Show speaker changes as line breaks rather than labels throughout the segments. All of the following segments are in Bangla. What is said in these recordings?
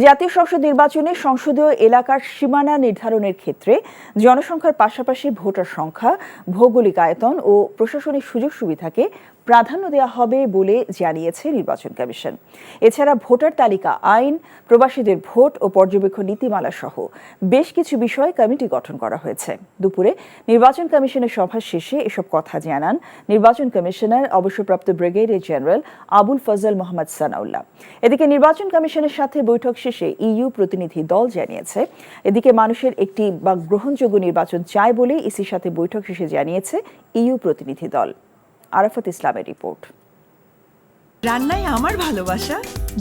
জাতীয় সংসদ নির্বাচনে সংসদীয় এলাকার সীমানা নির্ধারণের ক্ষেত্রে জনসংখ্যার পাশাপাশি ভোটার সংখ্যা, ভৌগোলিক আয়তন ও প্রশাসনিক সুযোগ সুবিধাকে প্রাধান্য দেওয়া হবে বলে জানিয়েছে নির্বাচন কমিশন। এছাড়া ভোটার তালিকা আইন, প্রবাসীদের ভোট ও পর্যবেক্ষণ নীতিমালা সহ বেশ কিছু বিষয়ে কমিটি গঠন করা হয়েছে। দুপুরে নির্বাচন কমিশনের সভা শেষে এসব কথা জানান নির্বাচন কমিশনার অবসরপ্রাপ্ত ব্রিগেডিয়ার জেনারেল আবুল ফজল মোহাম্মদ সানাউল্লাহ। এদিকে নির্বাচন কমিশনের সাথে বৈঠক শেষে ইইউ প্রতিনিধি দল জানিয়েছে, এদিকে মানুষের একটি বা গ্রহণযোগ্য নির্বাচন চায় বলে ইসির সাথে বৈঠক শেষে জানিয়েছে ইইউ প্রতিনিধি দল। আরাফাত ইসলামের রিপোর্ট।
রান্নায় আমার ভালোবাসা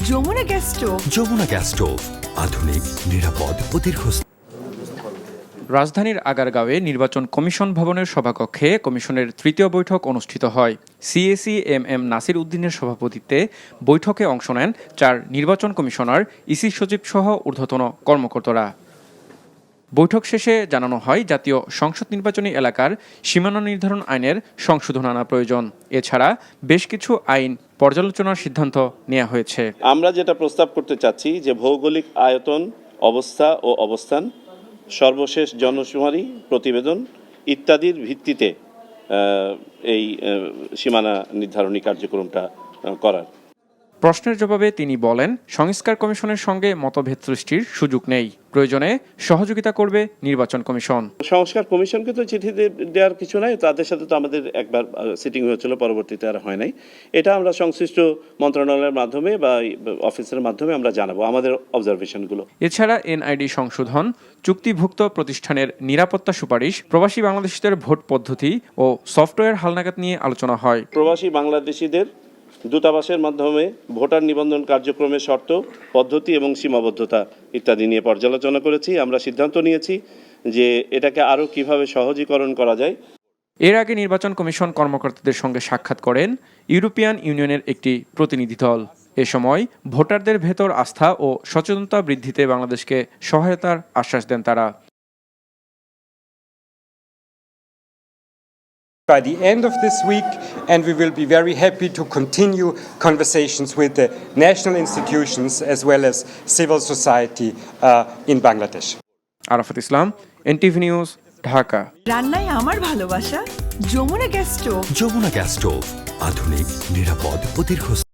Jamuna gas stove.
Jamuna gas stove, আধুনিক, নিরাপদ ও দীর্ঘস্থায়ী।
রাজধানীর আগারগাঁওয়ে নির্বাচন কমিশন ভবনের সভাকক্ষে কমিশনের তৃতীয় বৈঠক অনুষ্ঠিত হয়। সিএসি এম নাসির উদ্দিনের সভাপতিত্বে বৈঠকে অংশ নেন 4 নির্বাচন কমিশনার, ইসি সচিব সহ ঊর্ধ্বতন কর্মকর্তারা। বৈঠক শেষে জানানো হয়, জাতীয় সংসদ নির্বাচনী এলাকার সীমানা নির্ধারণ আইনের সংশোধন আনা প্রয়োজন। এছাড়া বেশ কিছু আইন পর্যালোচনার সিদ্ধান্ত নেওয়া হয়েছে।
আমরা যেটা প্রস্তাব করতে চাচ্ছি যে ভৌগোলিক আয়তন, অবস্থা ও অবস্থান, সর্বশেষ জনশুমারি প্রতিবেদন ইত্যাদির ভিত্তিতে এই সীমানা নির্ধারণী কার্যক্রমটা করার।
প্রশ্নের জবাবে তিনি বলেন, সংস্কার কমিশনের সঙ্গে মতভেদ সৃষ্টির সুযোগ নেই, প্রয়োজনে সহযোগিতা করবে নির্বাচন কমিশন।
সংস্কার কমিশনকে তো চিঠি দেওয়ার কিছু নাই, তাদের সাথে তো আমাদের একবার সিটিং হয়েছিল, পরবর্তীতে আর হয় নাই। এটা আমরা সংশ্লিষ্ট মন্ত্রণালয়ের মাধ্যমে বা অফিসের মাধ্যমে আমরা জানাবো আমাদের অবজারভেশনগুলো।
এছাড়া এনআইডি সংশোধন, চুক্তিভুক্ত প্রতিষ্ঠানের নিরাপত্তা সুপারিশ, প্রবাসী বাংলাদেশিদের ভোট পদ্ধতি ও সফটওয়্যার হালনাগাদ নিয়ে আলোচনা হয়।
প্রবাসী বাংলাদেশিদের দূতাবাসের মাধ্যমে ভোটার নিবন্ধন কার্যক্রমের শর্ত, পদ্ধতি এবং সীমাবদ্ধতা ইত্যাদি নিয়ে পর্যালোচনা করেছি। আমরা সিদ্ধান্ত নিয়েছি যে এটাকে আরও কিভাবে সহজীকরণ করা যায়।
এর আগে নির্বাচন কমিশন কর্মকর্তাদের সঙ্গে সাক্ষাৎ করেন ইউরোপিয়ান ইউনিয়নের একটি প্রতিনিধি দল। এ সময় ভোটারদের ভেতর আস্থা ও সচেতনতা বৃদ্ধিতে বাংলাদেশকে সহায়তার আশ্বাস দেন তারা।
By the end of this week, and we will be very happy to continue conversations with the national institutions as well as civil society in Bangladesh.
Arafat Islam, NTV news, Dhaka.
রান্নায় আমার ভালোবাসা Jamuna gas stove.
Jamuna gas stove, আধুনিক, নিরাপদ ও দীর্ঘস্থায়ী।